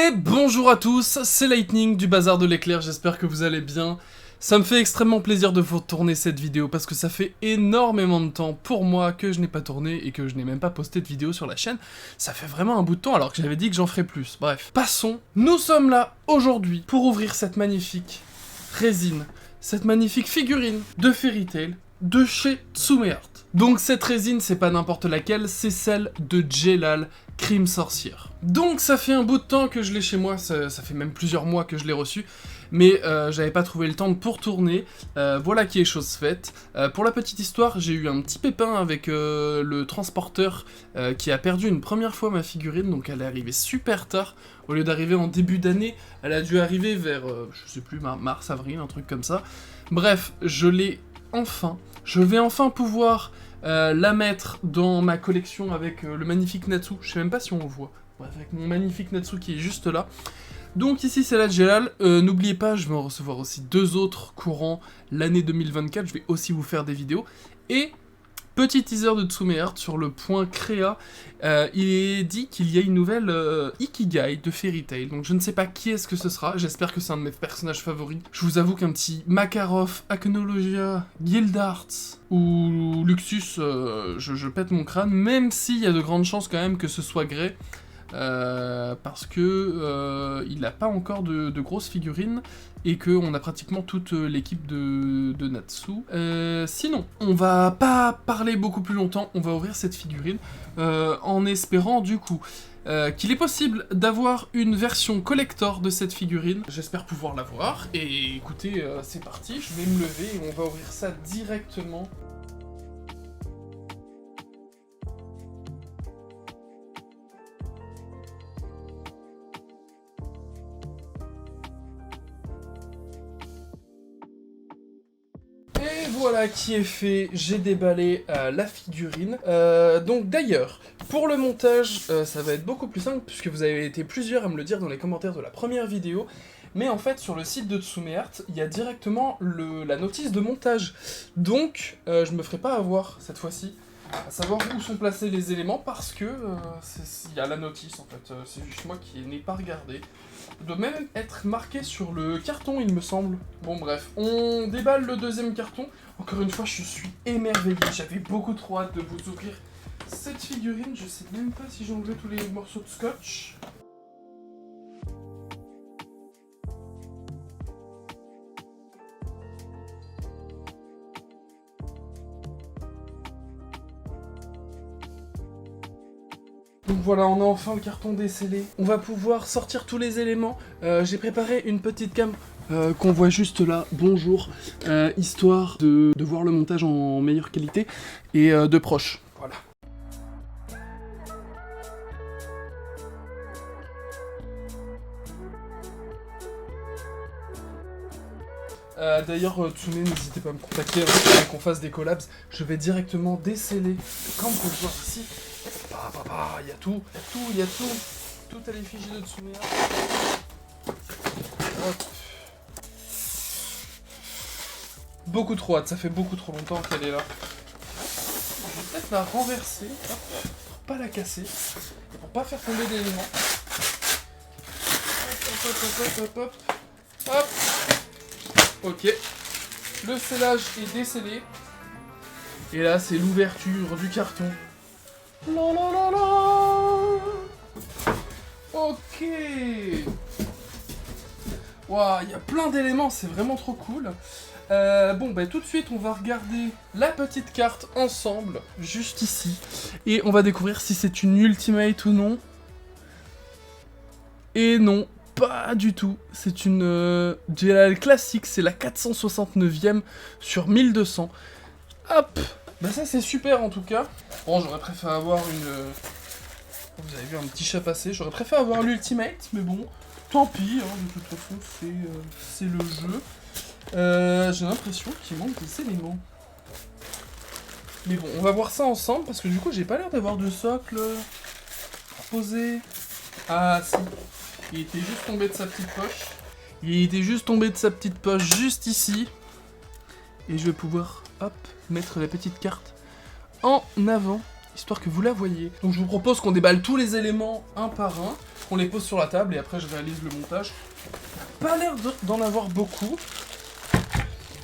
Et bonjour à tous, c'est Lightning du Bazar de l'éclair, j'espère que vous allez bien. Ça me fait extrêmement plaisir de vous tourner cette vidéo parce que ça fait énormément de temps pour moi que je n'ai pas tourné et que je n'ai même pas posté de vidéo sur la chaîne. Ça fait vraiment un bout de temps alors que j'avais dit que j'en ferais plus. Bref, passons. Nous sommes là aujourd'hui pour ouvrir cette magnifique résine, cette magnifique figurine de Fairy Tail de chez Tsume Art. Donc cette résine, c'est pas n'importe laquelle, c'est celle de Jelal, Crime Sorcière. Donc ça fait un bout de temps que je l'ai chez moi, ça fait même plusieurs mois que je l'ai reçu, mais j'avais pas trouvé le temps pour tourner, voilà qui est chose faite. Pour la petite histoire, j'ai eu un petit pépin avec le transporteur qui a perdu une première fois ma figurine, donc elle est arrivée super tard. Au lieu d'arriver en début d'année, elle a dû arriver vers, je sais plus, mars, avril, un truc comme ça. Bref, je l'ai enfin. Je vais enfin pouvoir la mettre dans ma collection avec le magnifique Natsu. Je sais même pas si on le voit. Bref, avec mon magnifique Natsu qui est juste là. Donc ici c'est la Jelal. N'oubliez pas, je vais en recevoir aussi 2 autres courant l'année 2024. Je vais aussi vous faire des vidéos. Et petit teaser de Tsume Art sur le point créa. Il est dit qu'il y a une nouvelle Ikigai de Fairy Tail. Donc je ne sais pas qui est-ce que ce sera. J'espère que c'est un de mes personnages favoris. Je vous avoue qu'un petit Makarov, Acnologia, Guildarts ou Luxus, je pète mon crâne. Même s'il y a de grandes chances quand même que ce soit Grey. Parce que il n'a pas encore de grosses figurines et qu'on a pratiquement toute l'équipe de Natsu. Sinon, on va pas parler beaucoup plus longtemps, on va ouvrir cette figurine en espérant du coup qu'il est possible d'avoir une version collector de cette figurine. J'espère pouvoir l'avoir et écoutez, c'est parti, je vais me lever et on va ouvrir ça directement. Et voilà qui est fait, j'ai déballé la figurine. Donc d'ailleurs, pour le montage, ça va être beaucoup plus simple, puisque vous avez été plusieurs à me le dire dans les commentaires de la première vidéo. Mais en fait, sur le site de Tsume Art, il y a directement la notice de montage. Donc, je me ferai pas avoir cette fois-ci, à savoir où sont placés les éléments, parce que il y a la notice en fait. C'est juste moi qui n'ai pas regardé. Il doit même être marqué sur le carton, il me semble. Bon bref, on déballe le deuxième carton. Encore une fois, je suis émerveillé. J'avais beaucoup trop hâte de vous ouvrir cette figurine. Je sais même pas si j'ai enlevé tous les morceaux de scotch. Donc voilà, on a enfin le carton décellé. On va pouvoir sortir tous les éléments. J'ai préparé une petite cam qu'on voit juste là, bonjour, histoire de voir le montage en meilleure qualité et de proche. Voilà. D'ailleurs, Tsume, n'hésitez pas à me contacter hein, qu'on fasse des collabs. Je vais directement déceller. Comme vous pouvez le voir ici, il y a tout, il y a tout. Tout à l'effigie de Tsume Art. Hop. Beaucoup trop hâte, ça fait beaucoup trop longtemps qu'elle est là. Je vais peut-être la renverser, hop, pour pas la casser, et pour pas faire tomber d'éléments. Hop. Hop. Ok. Le scellage est décellé. Et là, c'est l'ouverture du carton. La la la la. Ok. Waouh, il y a plein d'éléments, c'est vraiment trop cool. Bon, bah tout de suite, on va regarder la petite carte ensemble, juste ici. Et on va découvrir si c'est une Ultimate ou non. Et non, pas du tout. C'est une Jelal classique, c'est la 469e sur 1200. Hop. Bah ça, c'est super en tout cas. Bon, j'aurais préféré avoir une... Vous avez vu un petit chat passer. J'aurais préféré avoir l'Ultimate, mais bon, tant pis, hein, de toute façon, c'est le jeu. J'ai l'impression qu'il manque des éléments. Mais bon, on va voir ça ensemble, parce que du coup, j'ai pas l'air d'avoir de socle posé. Ah, si. Il était juste tombé de sa petite poche. Il était juste tombé de sa petite poche, juste ici. Et je vais pouvoir, hop, mettre la petite carte en avant, histoire que vous la voyez. Donc je vous propose qu'on déballe tous les éléments un par un. On les pose sur la table et après je réalise le montage. Pas l'air d'en avoir beaucoup.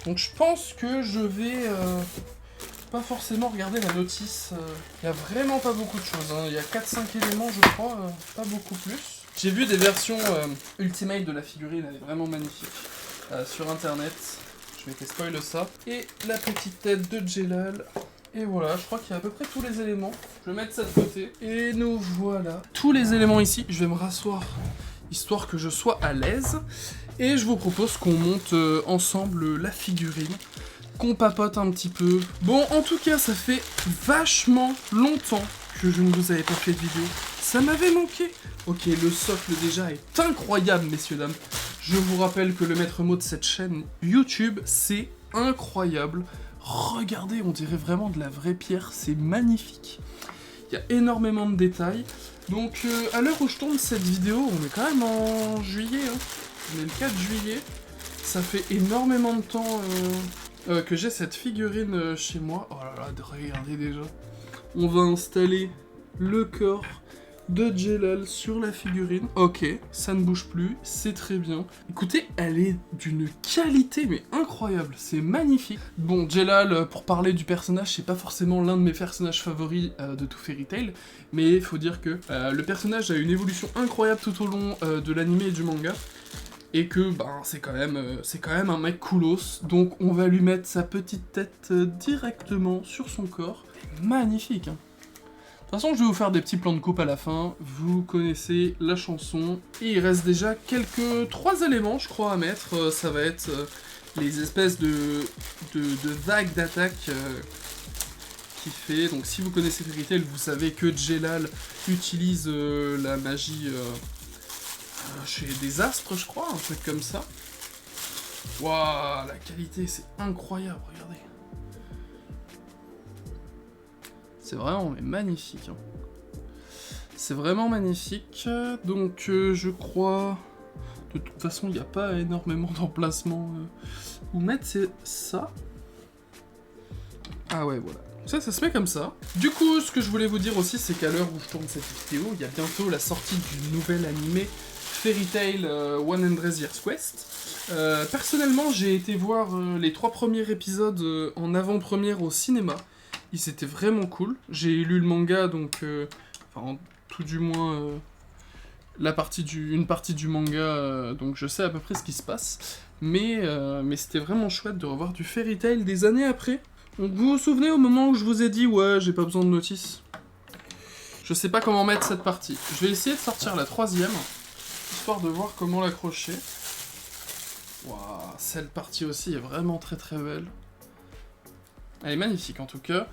Donc je pense que je vais pas forcément regarder la notice. Il y a vraiment pas beaucoup de choses. Hein. Il y a 4-5 éléments je crois, pas beaucoup plus. J'ai vu des versions Ultimate de la figurine, elle est vraiment magnifique. Sur internet. Je m'étais spoil ça. Et la petite tête de Jelal. Et voilà, je crois qu'il y a à peu près tous les éléments. Je vais mettre ça de côté. Et nous voilà. Tous les éléments ici, je vais me rasseoir, histoire que je sois à l'aise. Et je vous propose qu'on monte ensemble la figurine, qu'on papote un petit peu. Bon, en tout cas, ça fait vachement longtemps que je ne vous avais pas fait de vidéo. Ça m'avait manqué. Ok, le socle déjà est incroyable, messieurs, dames. Je vous rappelle que le maître mot de cette chaîne YouTube, c'est incroyable. Regardez, on dirait vraiment de la vraie pierre, c'est magnifique. Il y a énormément de détails. Donc à l'heure où je tourne cette vidéo, on est quand même en juillet. Hein. On est le 4 juillet. Ça fait énormément de temps que j'ai cette figurine chez moi. Oh là là, regardez déjà. On va installer le corps de Jelal sur la figurine. Ok, ça ne bouge plus, c'est très bien. Écoutez, elle est d'une qualité mais incroyable, c'est magnifique. Bon, Jelal, pour parler du personnage, c'est pas forcément l'un de mes personnages favoris de tout Fairy Tail, mais il faut dire que le personnage a une évolution incroyable tout au long de l'anime et du manga. Et que ben, c'est quand même un mec coolos, donc on va lui mettre sa petite tête directement sur son corps. Magnifique, hein. De toute façon, je vais vous faire des petits plans de coupe à la fin, vous connaissez la chanson, et il reste déjà 3 éléments, je crois, à mettre. Ça va être les espèces de vagues d'attaque qu'il fait. Donc si vous connaissez Fairy Tail, vous savez que Jelal utilise la magie chez des astres, je crois, un truc comme ça. Waouh, la qualité, c'est incroyable, regardez. C'est vraiment magnifique. Hein. C'est vraiment magnifique. Donc je crois... De toute façon, il n'y a pas énormément d'emplacements où mettre ça. Ah ouais, voilà. Ça se met comme ça. Du coup, ce que je voulais vous dire aussi, c'est qu'à l'heure où je tourne cette vidéo, il y a bientôt la sortie du nouvel animé Fairy Tail 100 Years Quest. Personnellement, j'ai été voir les 3 premiers épisodes en avant-première au cinéma. Ils étaient vraiment cool. J'ai lu le manga, donc... enfin, tout du moins... une partie du manga, donc je sais à peu près ce qui se passe. Mais c'était vraiment chouette de revoir du Fairy Tail des années après. Donc vous vous souvenez au moment où je vous ai dit « Ouais, j'ai pas besoin de notice ». Je sais pas comment mettre cette partie. Je vais essayer de sortir la 3e, histoire de voir comment l'accrocher. Waouh, cette partie aussi est vraiment très très belle. Elle est magnifique en tout cas,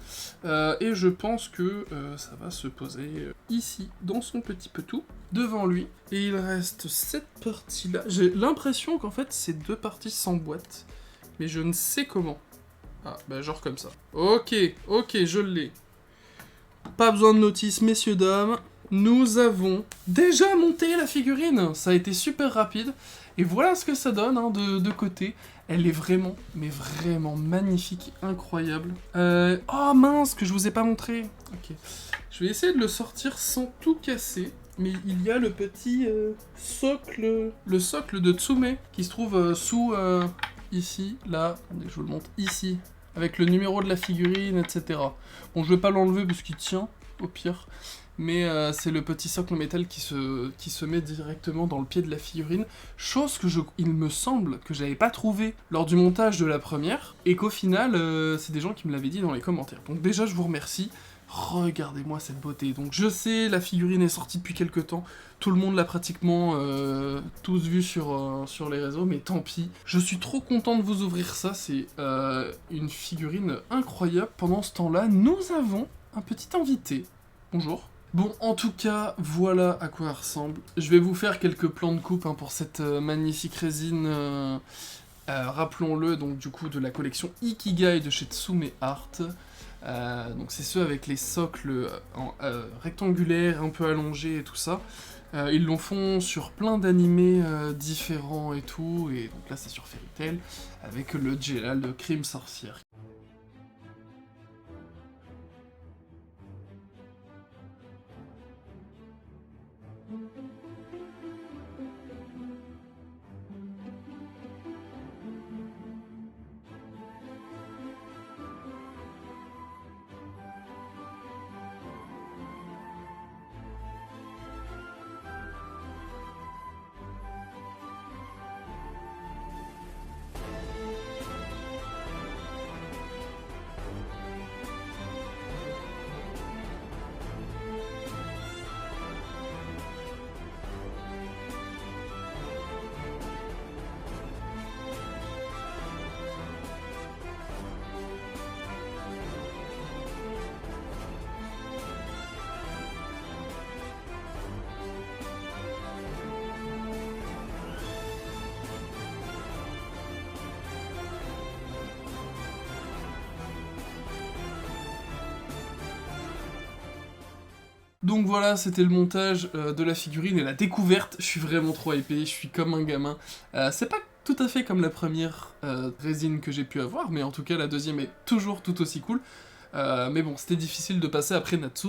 et je pense que ça va se poser ici, dans son petit petou, devant lui. Et il reste cette partie-là. J'ai l'impression qu'en fait c'est 2 parties sans boîte, mais je ne sais comment. Ah, bah genre comme ça. Ok, je l'ai. Pas besoin de notice, messieurs, dames. Nous avons déjà monté la figurine. Ça a été super rapide. Et voilà ce que ça donne hein, de côté. Elle est vraiment, mais vraiment magnifique, incroyable. Oh mince, que je vous ai pas montré. Ok. Je vais essayer de le sortir sans tout casser. Mais il y a le petit socle. Le socle de Tsume qui se trouve sous ici, là. Attendez, je vous le montre ici. Avec le numéro de la figurine, etc. Bon, je vais pas l'enlever parce qu'il tient, au pire. Mais c'est le petit socle en métal qui se met directement dans le pied de la figurine. Chose que il me semble que j'avais pas trouvé lors du montage de la première. Et qu'au final, c'est des gens qui me l'avaient dit dans les commentaires. Donc déjà, je vous remercie. Regardez-moi cette beauté. Donc je sais, la figurine est sortie depuis quelques temps. Tout le monde l'a pratiquement tous vu sur les réseaux, mais tant pis. Je suis trop content de vous ouvrir ça. C'est une figurine incroyable. Pendant ce temps-là, nous avons un petit invité. Bonjour. Bon, en tout cas, voilà à quoi elle ressemble. Je vais vous faire quelques plans de coupe hein, pour cette magnifique résine, rappelons-le, donc du coup de la collection Ikigai de chez Tsume Art. Donc c'est ceux avec les socles rectangulaires, un peu allongés et tout ça. Ils l'en font sur plein d'animés différents et tout, et donc là c'est sur Fairy Tail, avec le Jelal de Crime Sorcière. Donc voilà, c'était le montage de la figurine et la découverte. Je suis vraiment trop hypé, je suis comme un gamin. C'est pas tout à fait comme la première résine que j'ai pu avoir, mais en tout cas la deuxième est toujours tout aussi cool. Mais bon, c'était difficile de passer après Natsu.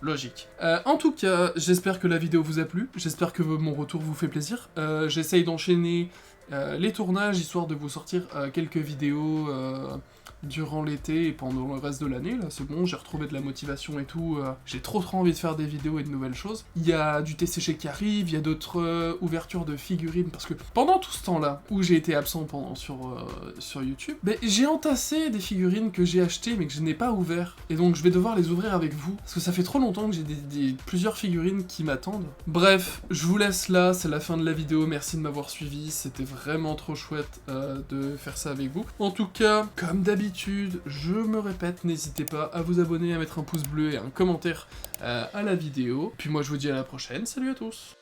Logique. En tout cas, j'espère que la vidéo vous a plu, j'espère que mon retour vous fait plaisir. J'essaye d'enchaîner les tournages, histoire de vous sortir quelques vidéos durant l'été et pendant le reste de l'année, là c'est bon, j'ai retrouvé de la motivation et tout, j'ai trop envie de faire des vidéos et de nouvelles choses. Il y a du TCG qui arrive, il y a d'autres ouvertures de figurines, parce que pendant tout ce temps-là, où j'ai été absent sur YouTube, j'ai entassé des figurines que j'ai achetées mais que je n'ai pas ouvert, et donc je vais devoir les ouvrir avec vous, parce que ça fait trop longtemps que j'ai plusieurs figurines qui m'attendent. Bref, je vous laisse là, c'est la fin de la vidéo, merci de m'avoir suivi, c'était vraiment trop chouette de faire ça avec vous. En tout cas, comme d'habitude, je me répète, n'hésitez pas à vous abonner, à mettre un pouce bleu et un commentaire à la vidéo. Puis moi je vous dis à la prochaine, salut à tous!